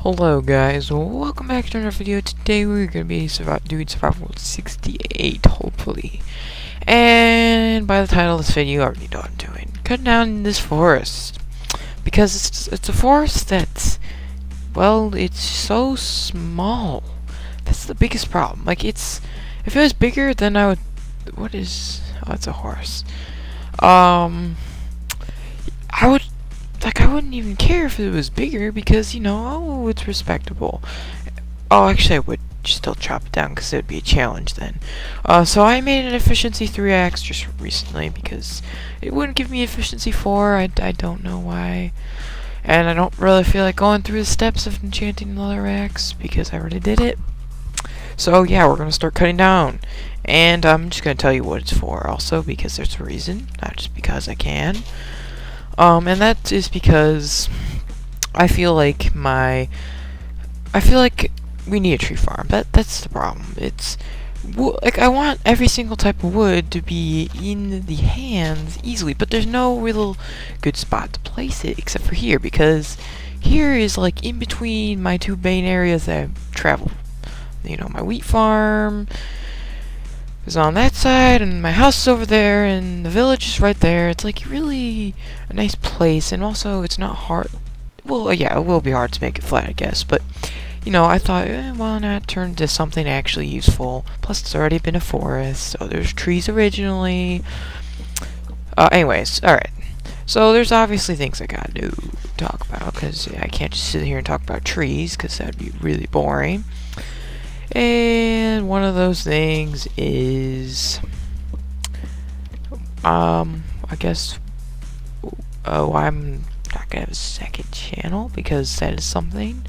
Hello guys, welcome back to another video. Today we're going to be doing Survival World 68, hopefully. And by the title of this video, you already know what I'm doing. Cutting down this forest. Because it's a forest that's, well, it's so small. That's the biggest problem. Like, if it was bigger, then I would, oh, it's a horse. I wouldn't even care if it was bigger because, oh, it's respectable. Oh, actually, I would still chop it down because it would be a challenge then. So I made an efficiency 3 axe just recently because it wouldn't give me efficiency 4. I don't know why. And I don't really feel like going through the steps of enchanting another axe because I already did it. So yeah, we're going to start cutting down. And I'm just going to tell you what it's for also because there's a reason, not just because I can. And that is because I feel like we need a tree farm. That's the problem. Like, I want every single type of wood to be in the hands easily, but there's no real good spot to place it except for here, because here is like in between my two main areas that I travel. My wheat farm is on that side, and my house is over there, and the village is right there. It's like really a nice place, and also it's not hard. Well, yeah, it will be hard to make it flat, I guess, but I thought, why not turn to something actually useful? Plus, it's already been a forest, so there's trees originally. Anyways, alright. So there's obviously things I gotta talk about, because I can't just sit here and talk about trees, because that'd be really boring. And one of those things is, I guess, I'm not gonna have a second channel, because that is something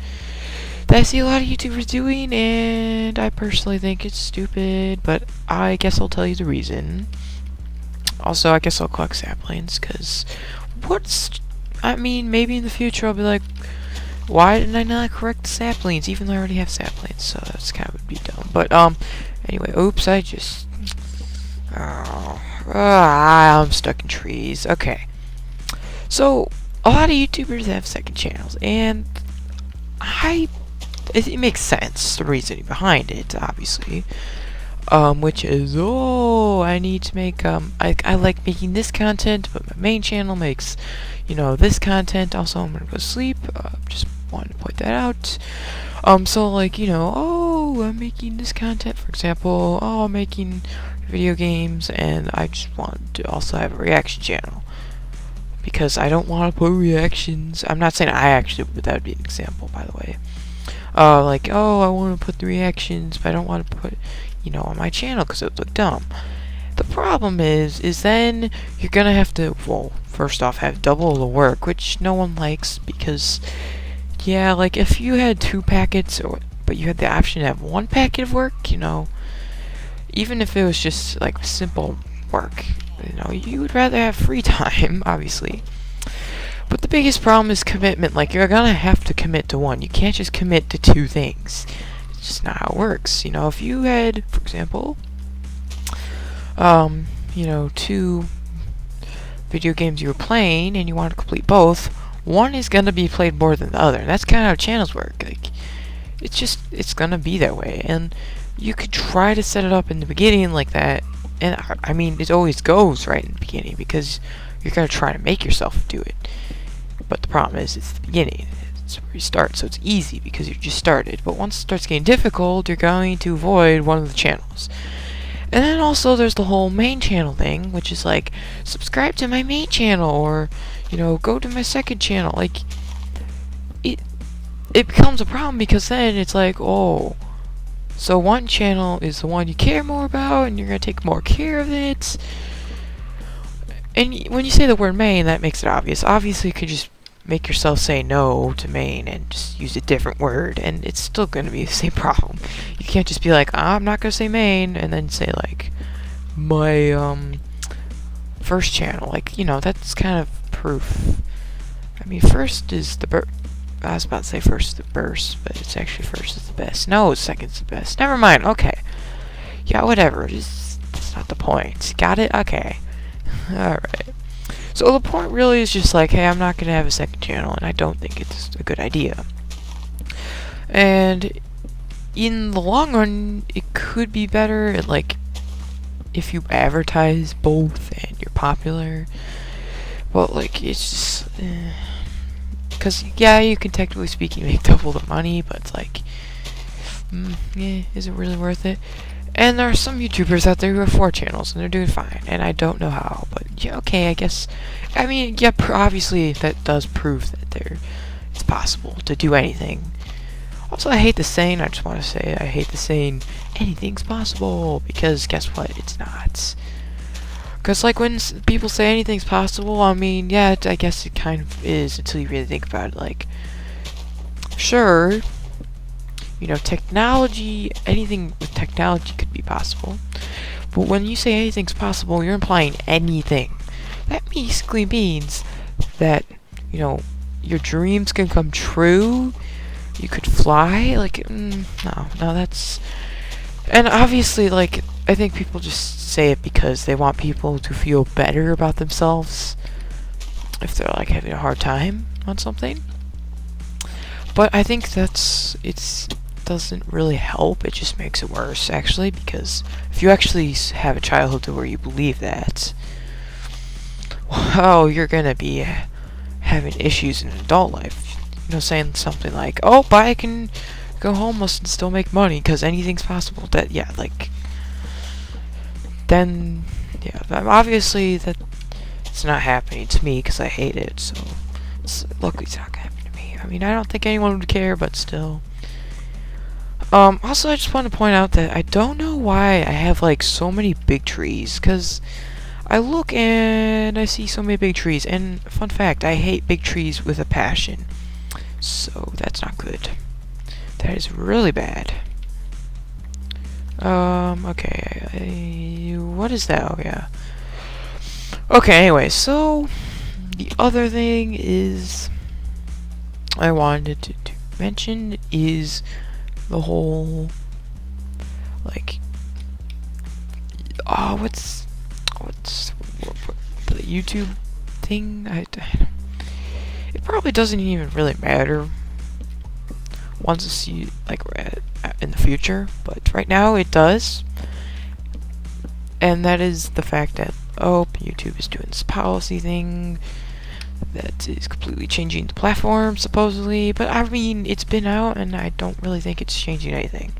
that I see a lot of YouTubers doing, and I personally think it's stupid, but I guess I'll tell you the reason. Also, I guess I'll collect saplings, because maybe in the future I'll be like, why didn't I not correct the saplings, even though I already have saplings? So that's kind of would be dumb. But, anyway, oops, I'm stuck in trees. Okay. So, a lot of YouTubers have second channels, and it makes sense, the reasoning behind it, obviously. Which is, I need to make, I like making this content, but my main channel makes, this content. Also, I'm gonna go to sleep, just wanted to point that out. So, like, I'm making this content, for example, I'm making video games, and I just want to also have a reaction channel. Because I don't want to put reactions. I'm not saying I actually, but that would be an example, by the way. Like, I want to put the reactions, but I don't want to put, on my channel because it would look dumb. The problem is then you're gonna have to, well, first off, have double the work, which no one likes because, yeah, like if you had 2 packets, but you had the option to have 1 packet of work, even if it was just like simple work, you would rather have free time, obviously. But the biggest problem is commitment. Like, you're gonna have to commit to one. You can't just commit to 2 things. It's just not how it works. If you had, for example, 2 video games you were playing and you want to complete both, one is gonna be played more than the other. And that's kind of how channels work. Like, it's gonna be that way. And you could try to set it up in the beginning like that. And I mean, it always goes right in the beginning because you're gonna try to make yourself do it. But the problem is, it's the beginning. It's where you start, so it's easy because you just started. But once it starts getting difficult, you're going to avoid one of the channels. And then also there's the whole main channel thing, which is like, subscribe to my main channel, or, go to my second channel. Like, it becomes a problem because then it's like, so one channel is the one you care more about, and you're going to take more care of it. And when you say the word main, that makes it obvious. Obviously, you could just make yourself say no to main and just use a different word, and it's still going to be the same problem. You can't just be like, I'm not going to say main, and then say, like, my, first channel. Like, that's kind of proof. I mean, first is the I was about to say first is the burst, but it's actually first is the best. No, second's the best. Never mind, okay. Yeah, whatever. That's not the point. Got it? Okay. Alright. So the point really is just like, hey, I'm not going to have a second channel, and I don't think it's a good idea. And in the long run, it could be better, like, if you advertise both and you're popular. Well, like, it's just... because, yeah, you can technically speaking make double the money, but it's like... yeah, is it really worth it? And there are some YouTubers out there who have 4 channels, and they're doing fine, and I don't know how, but yeah, okay, I guess... I mean, yeah, obviously that does prove that it's possible to do anything. Also, I hate the saying, I just want to say, I hate the saying, anything's possible, because guess what, it's not. Because, like, when people say anything's possible, I mean, yeah, I guess it kind of is, until you really think about it, like, sure, you know, technology, anything with technology could be possible, but when you say anything's possible, you're implying anything. That basically means that, you know, your dreams can come true, you could fly, like, no, that's... And obviously, like, I think people just say it because they want people to feel better about themselves if they're, like, having a hard time on something. But I think doesn't really help, it just makes it worse, actually, because if you actually have a childhood where you believe that, well, you're gonna be having issues in adult life. You know, saying something like, oh, but I can go homeless and still make money because anything's possible. That, yeah, like, then, yeah, obviously that it's not happening to me because I hate it, so luckily it's not happening to me. I mean, I don't think anyone would care, but still. Also, I just want to point out that I don't know why I have, like, so many big trees, because I look and I see so many big trees, and fun fact, I hate big trees with a passion. So, that's not good. That is really bad. Okay, what is that? Oh, yeah. Okay, anyway, so, the other thing is, I wanted to mention is the whole, like, what's the YouTube thing? It probably doesn't even really matter once you, like, in the future, but right now it does. And that is the fact that, oh, YouTube is doing this policy thing that is completely changing the platform, supposedly, but I mean, it's been out, and I don't really think it's changing anything.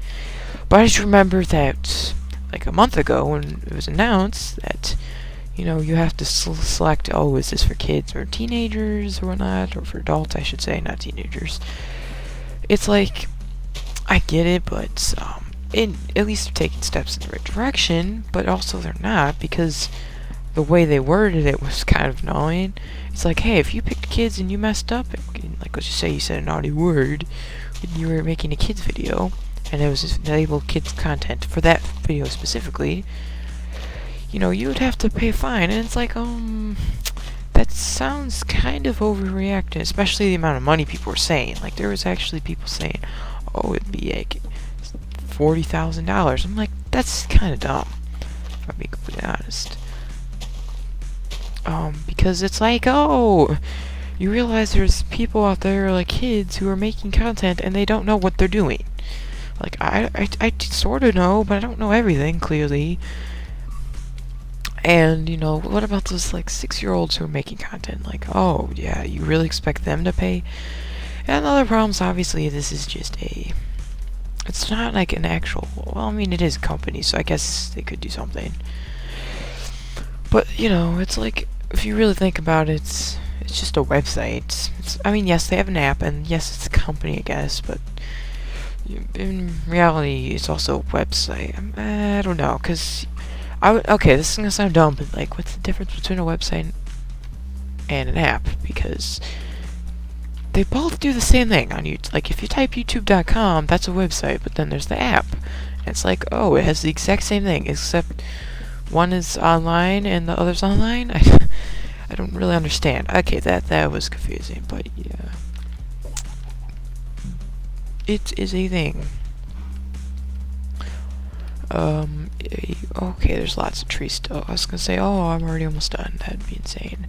But I just remember that, like, a month ago, when it was announced that, you know, you have to select, oh, is this for kids or teenagers or whatnot, or for adults, I should say, not teenagers. It's like, I get it, but, at least they're taking steps in the right direction, but also they're not, because the way they worded it was kind of annoying. It's like, hey, if you picked kids and you messed up, and, like, let's just say you said a naughty word when you were making a kids video, and it was just labeled kids content for that video specifically, you know, you would have to pay a fine, and it's like, that sounds kind of overreacting, especially the amount of money people were saying. Like, there was actually people saying, oh, it'd be like $40,000. I'm like, that's kind of dumb, if I'm being completely honest. Because it's like, oh, you realize there's people out there, like kids, who are making content and they don't know what they're doing. Like, I sort of know, but I don't know everything, clearly. And, you know, what about those, like, 6-year-olds who are making content? Like, oh, yeah, you really expect them to pay? And other problems, obviously, this is just it's not like an actual, well, I mean, it is a company, so I guess they could do something. But, you know, it's like, if you really think about it, it's just a website. I mean, yes, they have an app, and yes, it's a company, I guess, but in reality, it's also a website. I don't know, because okay, this is gonna sound dumb, but, like, what's the difference between a website and an app? Because they both do the same thing on YouTube. Like, if you type youtube.com, that's a website, but then there's the app. And it's like, oh, it has the exact same thing, except one is online and the other's online? I don't really understand. Okay, that was confusing, but yeah. It is a thing. Okay, there's lots of trees still. I was gonna say, oh, I'm already almost done. That'd be insane.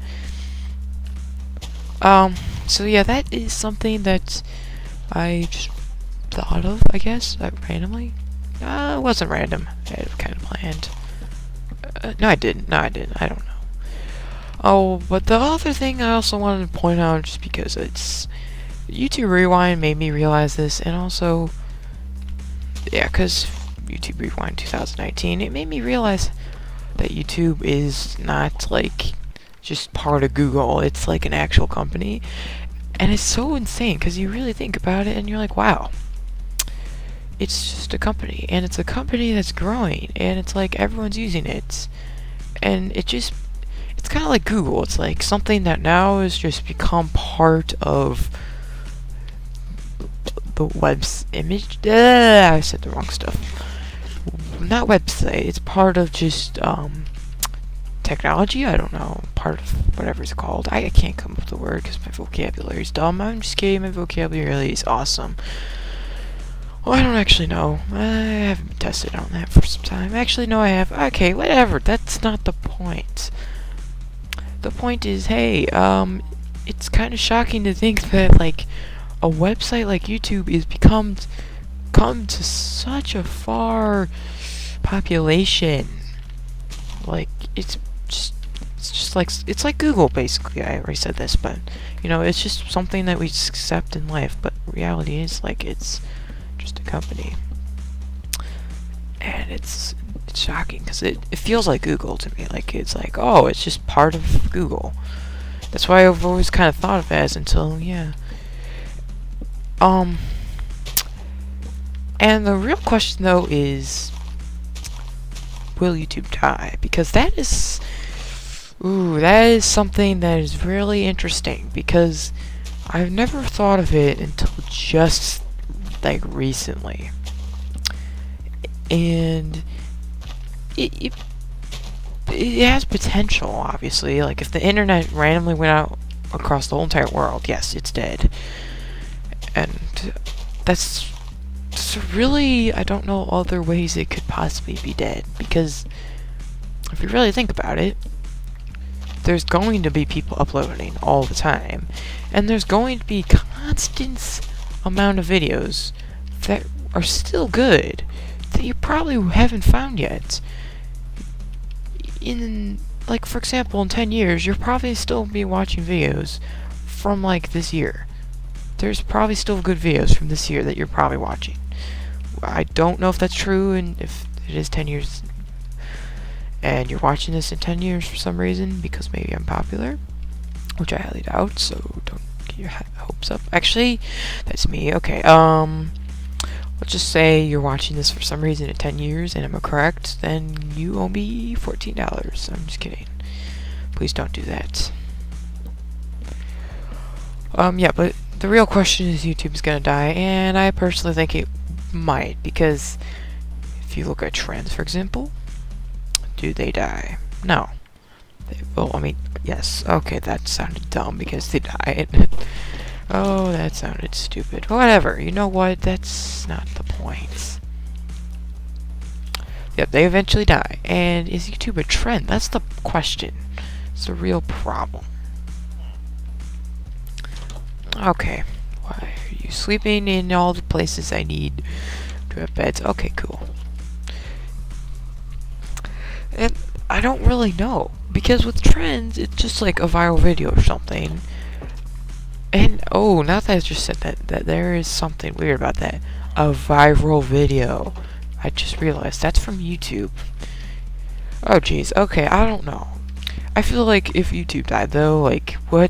So yeah, that is something that I just thought of, I guess, randomly. It wasn't random. I had it kind of planned. No, I didn't. No, I didn't. I don't know. Oh, but the other thing I also wanted to point out, just because it's YouTube Rewind made me realize this, and also, yeah, because YouTube Rewind 2019, it made me realize that YouTube is not like just part of Google. It's like an actual company, and it's so insane because you really think about it, and you're like, wow. It's just a company, and it's a company that's growing, and it's like everyone's using it, and it's kind of like Google. It's like something that now has just become part of the web's image. I said the wrong stuff. Not website. It's part of just technology. I don't know. Part of whatever it's called. I can't come up with the word because my vocabulary is dumb. I'm just kidding. My vocabulary is awesome. Well, I don't actually know. I haven't tested on that for some time. Actually, no, I have. Okay, whatever. That's not the point. The point is, hey, it's kind of shocking to think that, like, a website like YouTube is come to such a far population. Like, it's like Google, basically. I already said this, but, you know, it's just something that we accept in life, but reality is, like, it's just a company, and it's shocking because it feels like Google to me. Like, it's like, oh, it's just part of Google. That's why I've always kind of thought of it as, until, yeah. And the real question though is, will YouTube die? Because that is something that is really interesting, because I've never thought of it until just like recently, and it has potential, obviously. Like, if the internet randomly went out across the whole entire world, yes, it's dead, and that's really, I don't know other ways it could possibly be dead, because if you really think about it, there's going to be people uploading all the time, and there's going to be constant amount of videos that are still good that you probably haven't found yet. In, like, for example, in 10 years, you'll probably still be watching videos from, like, this year. There's probably still good videos from this year that you're probably watching. I don't know if that's true, and if it is 10 years, and you're watching this in 10 years for some reason, because maybe I'm popular, which I highly doubt, so don't get your hopes up. Actually, that's me. Okay, let's just say you're watching this for some reason in 10 years, and I'm correct, then you owe me $14. I'm just kidding. Please don't do that. Yeah, but the real question is, YouTube's gonna die, and I personally think it might, because if you look at trends, for example, do they die? No. Well, I mean, yes. Okay, that sounded dumb because they died. Oh, that sounded stupid. Whatever. You know what? That's not the point. Yep, they eventually die. And is YouTube a trend? That's the question. It's a real problem. Okay. Why are you sleeping in all the places I need to have beds? Okay, cool. And I don't really know, because with trends, it's just like a viral video or something. And, oh, now that I just said that there is something weird about that. A viral video. I just realized that's from YouTube. Oh, jeez. Okay, I don't know. I feel like if YouTube died, though, like, where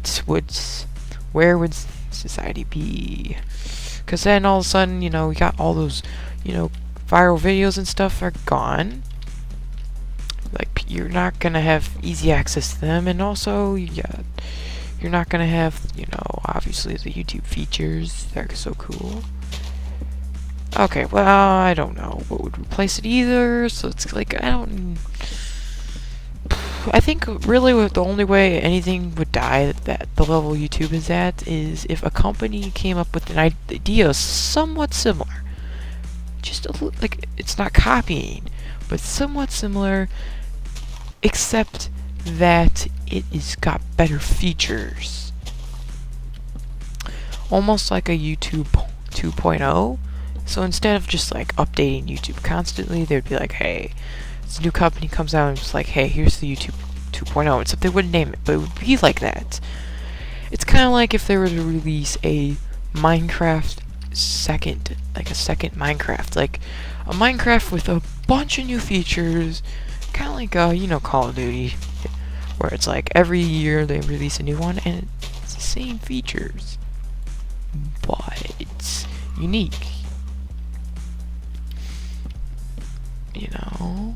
would society be? Because then all of a sudden, you know, we got all those, you know, viral videos and stuff are gone. Like, you're not gonna have easy access to them, and also, you're not gonna have, you know, obviously the YouTube features that are so cool. Okay, well, I don't know what would replace it either, so it's like, I think really the only way anything would die that the level YouTube is at is if a company came up with an idea somewhat similar. Just like, it's not copying, but somewhat similar, except that it is got better features. Almost like a YouTube 2.0, So instead of just like updating YouTube constantly, they'd be like, hey, this new company comes out and it's like, hey, here's the YouTube 2.0. Except they wouldn't name it, but it would be like that. It's kind of like if they were to release a Minecraft second, like a second Minecraft, like a Minecraft with a bunch of new features, kind of like you know, Call of Duty, where it's like every year they release a new one and it's the same features, but it's unique. You know,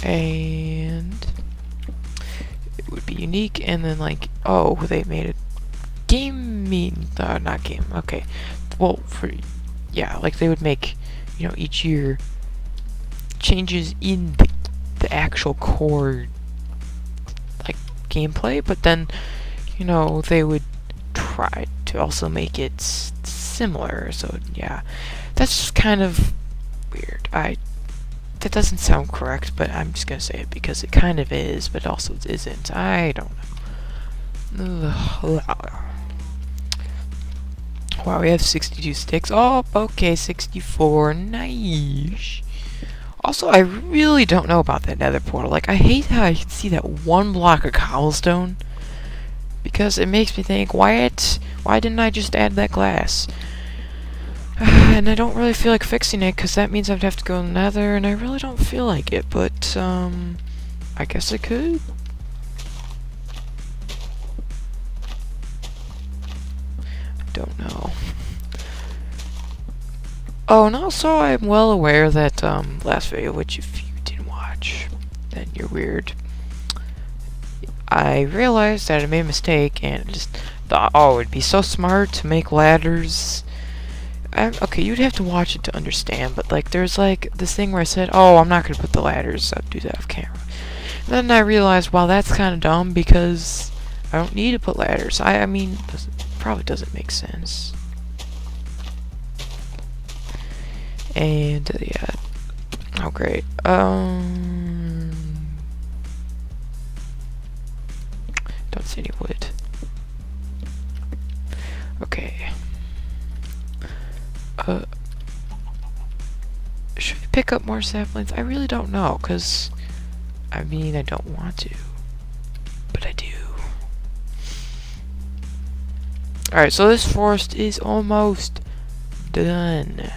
and it would be unique, and then like, oh, they made a gaming, not game, okay, well, for, yeah, like they would make, you know, each year changes in the actual core, like, gameplay, but then, you know, they would try to also make it similar, so, yeah, that's just kind of weird. That doesn't sound correct, but I'm just gonna say it because it kind of is, but also it isn't. I don't know. Wow, we have 62 sticks. Oh, okay, 64. Nice. Also, I really don't know about that nether portal. Like, I hate how I can see that one block of cobblestone, because it makes me think, why didn't I just add that glass? And I don't really feel like fixing it, because that means I'd have to go nether, and I really don't feel like it, but, I guess I could. I don't know. Oh, and also I'm well aware that, last video, which if you didn't watch, then you're weird. I realized that I made a mistake, and just thought, oh, it'd be so smart to make ladders. Okay, you'd have to watch it to understand, but like there's like this thing where I said, oh, I'm not gonna put the ladders, I'll do that off camera. And then I realized, well, that's kind of dumb because I don't need to put ladders. I mean, probably doesn't make sense. And yeah, oh great. Don't see any wood. Okay. Should we pick up more saplings? I really don't know, because, I mean, I don't want to, but I do. Alright, so this forest is almost done.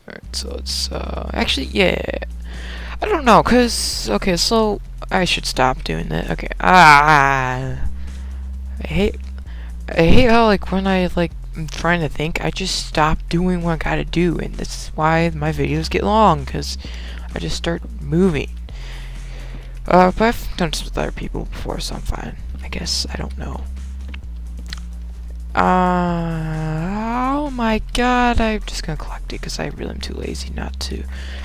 Alright, so it's, actually, yeah, I don't know, because, okay, so, I should stop doing that. Okay, I hate how, like, when I, like, I'm trying to think, I just stop doing what I gotta do, and that's why my videos get long, because I just start moving. But I've done this with other people before, so I'm fine. I guess, I don't know. Oh my god, I'm just gonna collect it, because I really am too lazy not to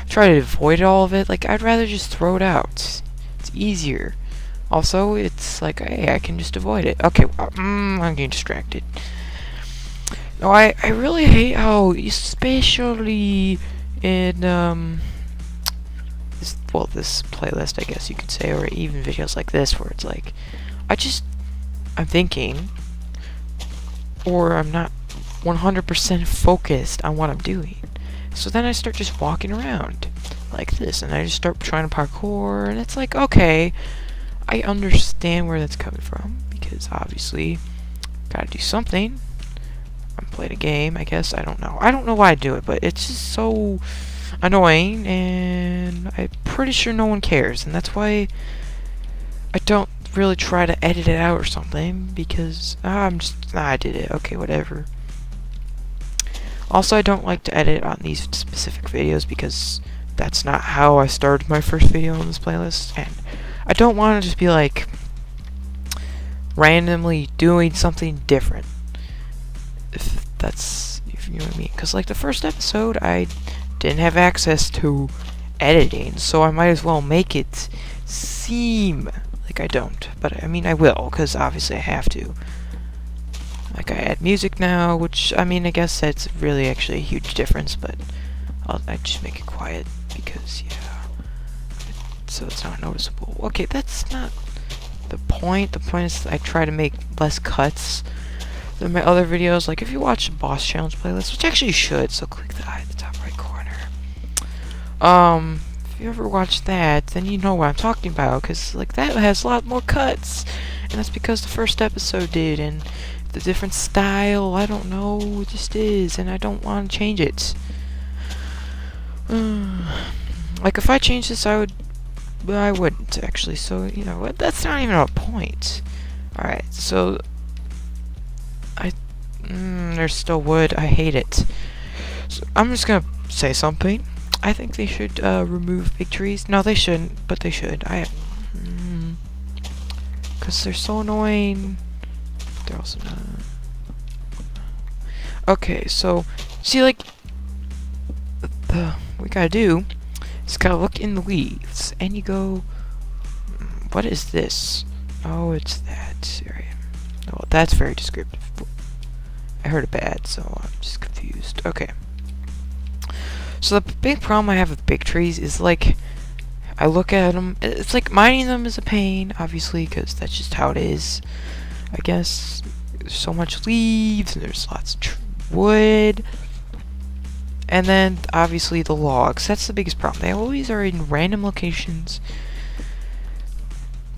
try to avoid all of it. Like, I'd rather just throw it out. It's easier. Also, it's like, hey, I can just avoid it. Okay, I'm getting distracted. No, I really hate how, especially in, this playlist, I guess you could say, or even videos like this, where it's like, I'm thinking, or I'm not 100% focused on what I'm doing. So then I start just walking around, like this, and I just start trying to parkour, and it's like, okay, I understand where that's coming from, because obviously, gotta do something. I'm playing a game, I guess. I don't know. I don't know why I do it, but it's just so annoying, and I'm pretty sure no one cares, and that's why I don't really try to edit it out or something, because I did it. Okay, whatever. Also, I don't like to edit on these specific videos, because that's not how I started my first video on this playlist, and I don't want to just be like randomly doing something different, if you know what I mean. Because like the first episode, I didn't have access to editing, so I might as well make it seem like I don't. But I mean, I will, because obviously I have to. Like, I add music now, which, I mean, I guess that's really actually a huge difference, but I just make it quiet, because, yeah, so it's not noticeable. Okay, that's not the point. The point is I try to make less cuts. than my other videos. Like, if you watch the Boss Challenge playlist, which actually you should, so click the eye in the top right corner. If you ever watch that, then you know what I'm talking about, because, like, that has a lot more cuts, and that's because the first episode did, and the different style, I don't know, it just is, and I don't want to change it. Like, if I changed this, I wouldn't, actually, so, you know what, that's not even a point. Alright, so, there's still wood, I hate it. So, I'm just gonna say something. I think they should, remove big trees. No, they shouldn't, but they should. Because they're so annoying. They're also not. Okay, so, see, like, what we gotta do is gotta look in the leaves, and you go, what is this? Oh, it's that area. Oh, that's very descriptive. I heard it bad, so I'm just confused. Okay. So the big problem I have with big trees is, like, I look at them, it's like mining them is a pain, obviously, because that's just how it is. I guess there's so much leaves, and there's lots of wood. And then, obviously, the logs. That's the biggest problem. They always are in random locations.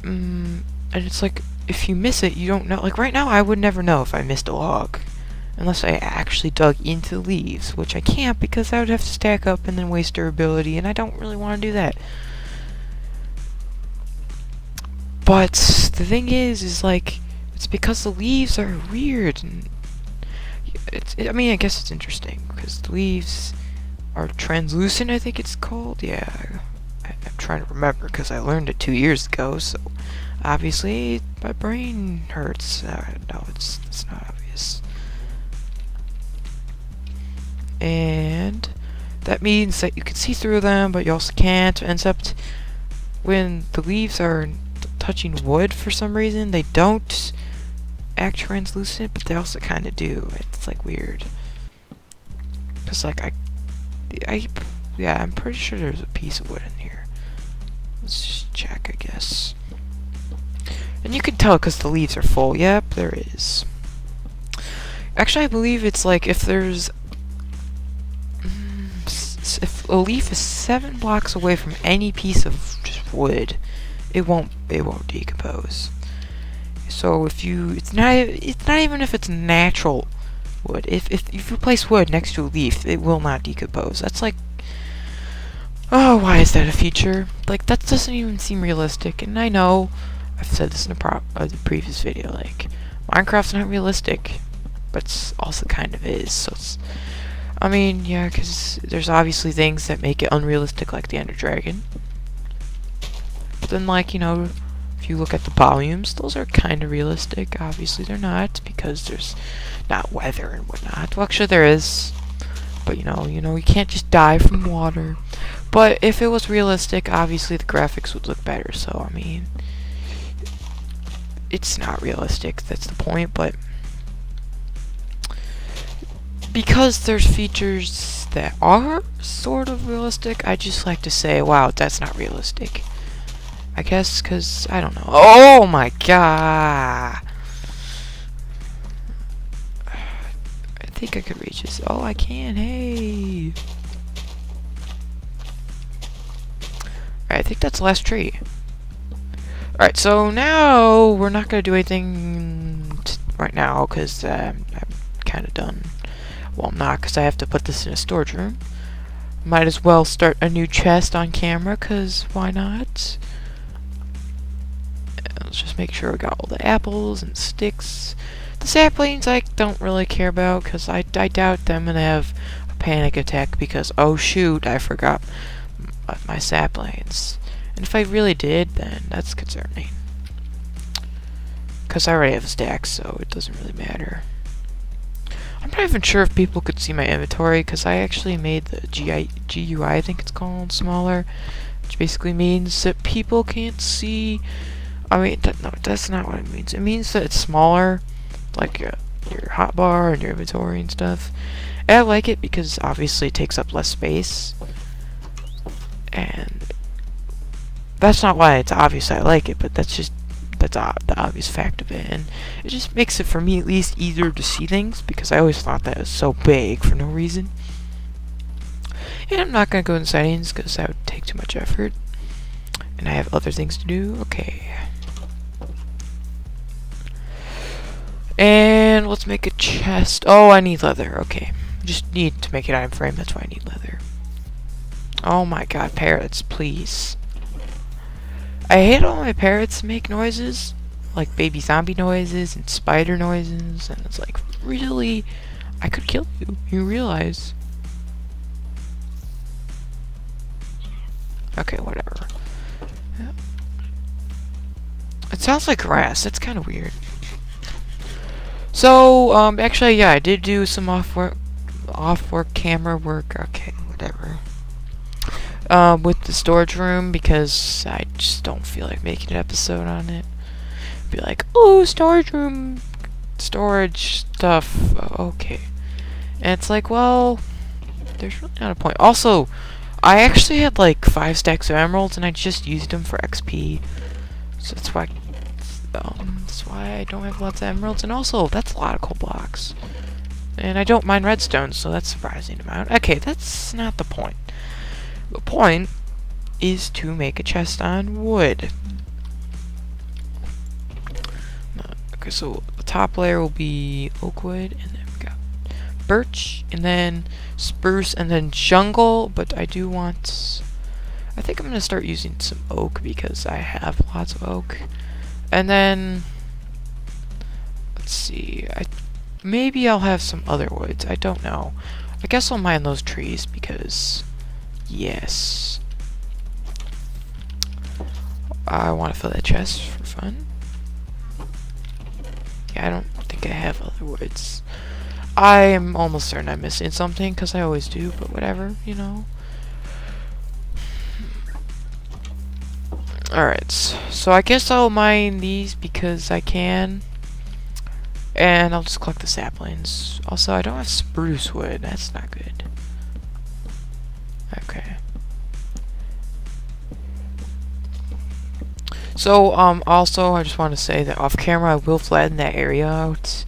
And it's like, if you miss it, you don't know. Like, right now, I would never know if I missed a log. Unless I actually dug into the leaves, which I can't because I would have to stack up and then waste durability, and I don't really want to do that. But the thing is like, it's because the leaves are weird, and I mean, I guess it's interesting, because the leaves are translucent, I think it's called. Yeah, I'm trying to remember, because I learned it 2 years ago, so obviously my brain hurts. No, it's not obvious. And that means that you can see through them, but you also can't, except when the leaves are touching wood for some reason, they don't act translucent, but they also kind of do. It's like weird. Cause like yeah, I'm pretty sure there's a piece of wood in here. Let's just check, I guess. And you can tell because the leaves are full. Yep, there is. Actually, I believe it's like if there's if a leaf is 7 blocks away from any piece of just wood, it won't decompose. So if you, it's not even if it's natural wood. If you place wood next to a leaf, it will not decompose. That's like, oh, why is that a feature? Like, that doesn't even seem realistic. And I know I've said this in the previous video. Like, Minecraft's not realistic, but it's also kind of is. So it's, I mean, yeah, because there's obviously things that make it unrealistic, like the Ender Dragon. But then, like, you know, if you look at the volumes, those are kind of realistic. Obviously, they're not, because there's not weather and whatnot. Well, actually, there is. But, you know, you can't just die from water. But if it was realistic, obviously the graphics would look better. So, I mean, it's not realistic. That's the point, but because there's features that are sort of realistic, I just like to say, wow, that's not realistic. I guess because, I don't know. Oh my god! I think I could reach this. Oh, I can. Hey! Alright, I think that's the last tree. Alright, so now we're not going to do anything right now because I'm kind of done. Well, I'm not, because I have to put this in a storage room. Might as well start a new chest on camera, because why not? Let's just make sure we got all the apples and sticks. The saplings I don't really care about, because I doubt them and have a panic attack because, oh shoot, I forgot my saplings. And if I really did, then that's concerning. Because I already have a stack, so it doesn't really matter. I'm not even sure if people could see my inventory, because I actually made the GUI, I think it's called, smaller, which basically means that people can't see. I mean, no, that's not what it means. It means that it's smaller, like your hotbar and your inventory and stuff. And I like it because obviously it takes up less space, and that's not why it's obvious I like it, but that's just That's the obvious fact of it, and it just makes it, for me at least, easier to see things, because I always thought that it was so big for no reason. And I'm not going to go in settings, because that would take too much effort, and I have other things to do. Okay. And let's make a chest. Oh, I need leather. Okay. I just need to make an item frame, that's why I need leather. Oh my god, parrots, please. I hate all my parrots make noises, like baby zombie noises and spider noises, and it's like, really? I could kill you, you realize? Okay, whatever. Yeah. It sounds like grass, that's kind of weird. So, actually, yeah, I did do some off-work camera work, okay, whatever. With the storage room, because I just don't feel like making an episode on it. Be like, oh, storage room, storage stuff, okay. And it's like, well, there's really not a point. Also, I actually had like 5 stacks of emeralds, and I just used them for XP. So that's why I don't have lots of emeralds. And also, that's a lot of coal blocks. And I don't mine redstone, so that's a surprising amount. Okay, that's not the point. The point is to make a chest on wood. Okay, so the top layer will be oak wood, and then we got birch, and then spruce, and then jungle, but I do want... I think I'm going to start using some oak, because I have lots of oak. And then... let's see, maybe I'll have some other woods, I don't know. I guess I'll mine those trees, because... yes. I want to fill that chest for fun. Yeah, I don't think I have other woods. I'm almost certain I'm missing something, because I always do, but whatever, you know. Alright, so I guess I'll mine these because I can. And I'll just collect the saplings. Also, I don't have spruce wood, that's not good. Okay. So, also, I just want to say that off camera, I will flatten that area out.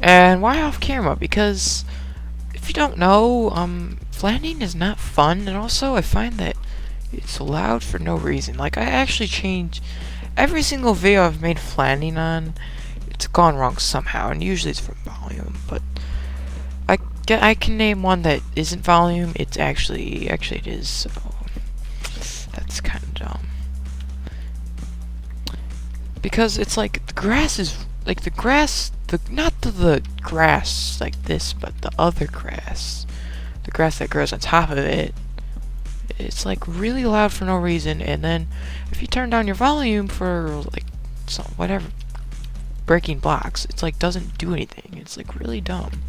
And why off camera? Because, if you don't know, flattening is not fun, and also, I find that it's loud for no reason. Like, I actually change every single video I've made flattening on, it's gone wrong somehow, and usually it's from volume, but I can name one that isn't volume. It's actually it is, so that's kind of dumb. Because it's like, the grass is, like, the grass, not the grass like this, but the other grass. The grass that grows on top of it. It's like really loud for no reason, and then if you turn down your volume for like whatever, breaking blocks, it's like doesn't do anything. It's like really dumb.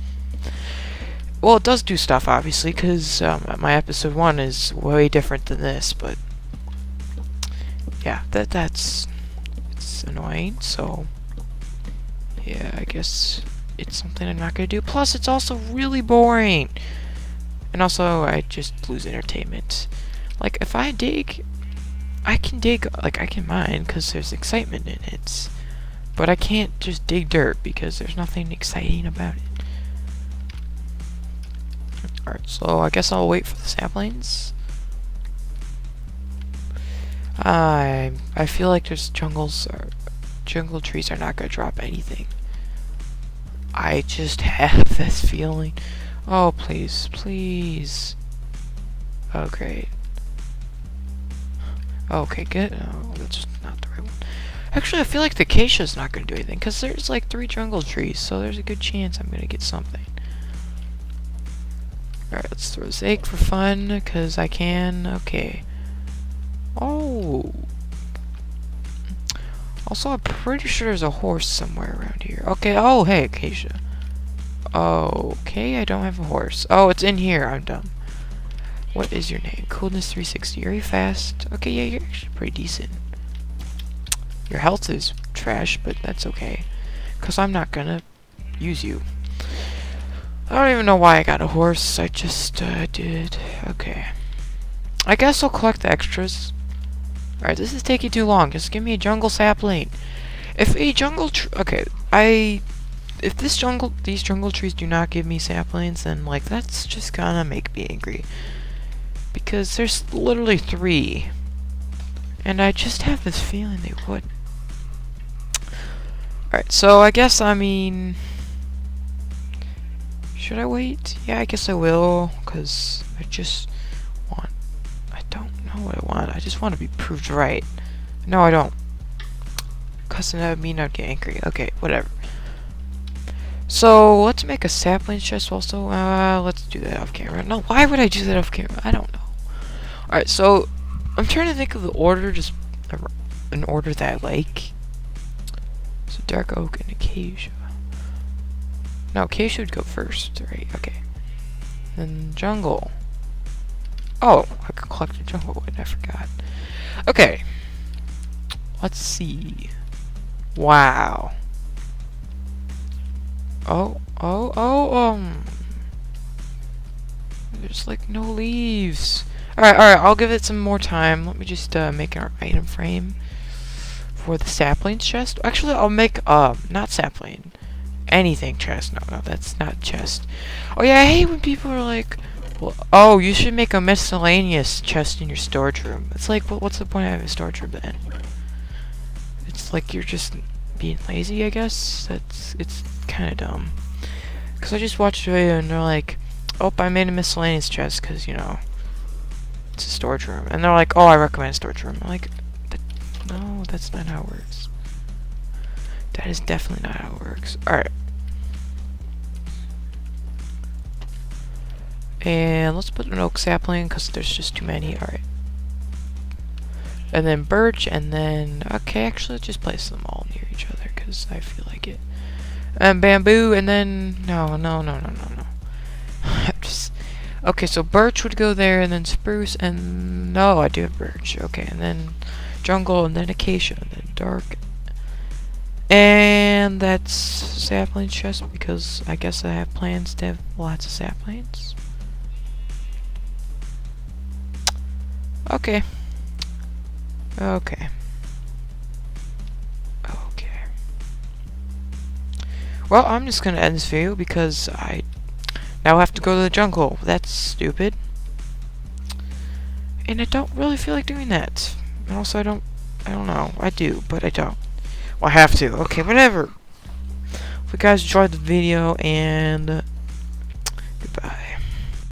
Well, it does do stuff obviously, because my episode 1 is way different than this, but yeah, it's annoying. So yeah, I guess it's something I'm not gonna do. Plus, it's also really boring. And also, I just lose entertainment. Like, if I dig, I can dig, like, I can mine, because there's excitement in it. But I can't just dig dirt, because there's nothing exciting about it. Alright, so I guess I'll wait for the saplings. I feel like there's jungle trees are not going to drop anything. I just have this feeling. Oh, please, please. Oh, great. Okay, good. Oh, that's not the right one. Actually, I feel like the acacia's not going to do anything, because there's like 3 jungle trees, so there's a good chance I'm going to get something. Alright, let's throw this egg for fun, because I can. Okay. Oh. Also, I'm pretty sure there's a horse somewhere around here. Okay, oh, hey, acacia. Okay, I don't have a horse. Oh, it's in here. I'm dumb. What is your name? Coolness 360. Are you fast? Okay, yeah, you're actually pretty decent. Your health is trash, but that's okay. Because I'm not gonna use you. I don't even know why I got a horse. I just did. Okay. I guess I'll collect the extras. Alright, this is taking too long. Just give me a jungle sapling. If a jungle okay, if these jungle trees do not give me saplings, then like that's just gonna make me angry. Because there's literally 3. And I just have this feeling they would. Alright, so I guess, I mean... Should I wait? Yeah, I guess I will, because I just want... I don't know what I want. I just want to be proved right. No, I don't. Because that would mean I'd get angry. Okay, whatever. So, let's make a sapling chest also. Let's do that off camera. No, why would I do that off camera? I don't know. Alright, so, I'm trying to think of the order, just an order that I like. So, dark oak and acacia. No, acacia would go first, right? Okay. Then jungle. Oh, I could collect a jungle wood, I forgot. Okay. Let's see. Wow. There's like no leaves. Alright, I'll give it some more time. Let me just make our item frame for the sapling chest. Actually, I'll make not sapling, anything chest. No, that's not chest. Oh yeah, I hate when people are like, well, oh, you should make a miscellaneous chest in your storage room. It's like, well, what's the point of having a storage room then? It's like you're just being lazy, I guess. It's kind of dumb. Because I just watched a video and they're like, oh, I made a miscellaneous chest because, you know, it's a storage room. And they're like, oh, I recommend a storage room. I'm like, no, that's not how it works. That is definitely not how it works. Alright. And let's put an oak sapling because there's just too many. Alright. And then birch, and then... Okay, actually, let's just place them all near each other because I feel like it. And bamboo, and then... No. Just... Okay, so birch would go there, and then spruce, and... No, I do have birch. Okay, and then jungle, and then acacia, and then dark. And that's sapling chest, because I guess I have plans to have lots of saplings. Okay. Well, I'm just gonna end this video because I now have to go to the jungle. That's stupid. And I don't really feel like doing that. And also I don't know. I do, but I don't. Well, I have to. Okay, whatever. Hope you guys enjoyed the video, and goodbye.